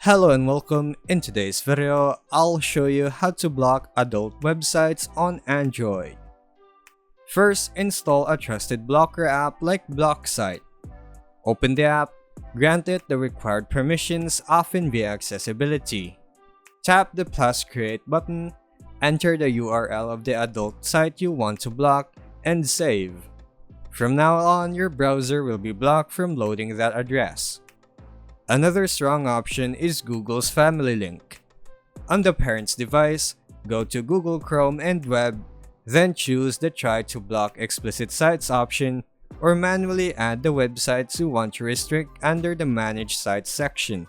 Hello and welcome. In today's video, I'll show you how to block adult websites on Android. First, install a trusted blocker app like BlockSite. Open the app, grant it the required permissions, often via accessibility. Tap the +create button, enter the URL of the adult site you want to block, and save. From now on, your browser will be blocked from loading that address. Another strong option is Google's Family Link. On the parent's device, go to Google Chrome and Web, then choose the Try to Block Explicit Sites option or manually add the websites you want to restrict under the Manage Sites section.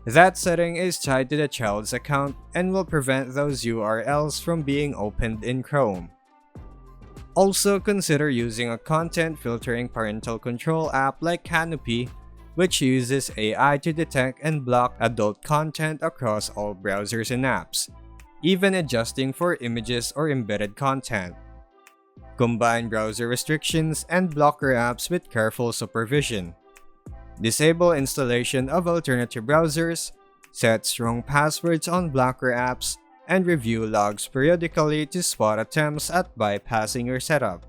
That setting is tied to the child's account and will prevent those URLs from being opened in Chrome. Also, consider using a content filtering parental control app like Canopy, which uses AI to detect and block adult content across all browsers and apps, even adjusting for images or embedded content. Combine browser restrictions and blocker apps with careful supervision. Disable installation of alternative browsers, set strong passwords on blocker apps, and review logs periodically to spot attempts at bypassing your setup.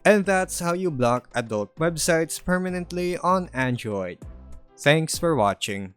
And that's how you block adult websites permanently on Android. Thanks for watching.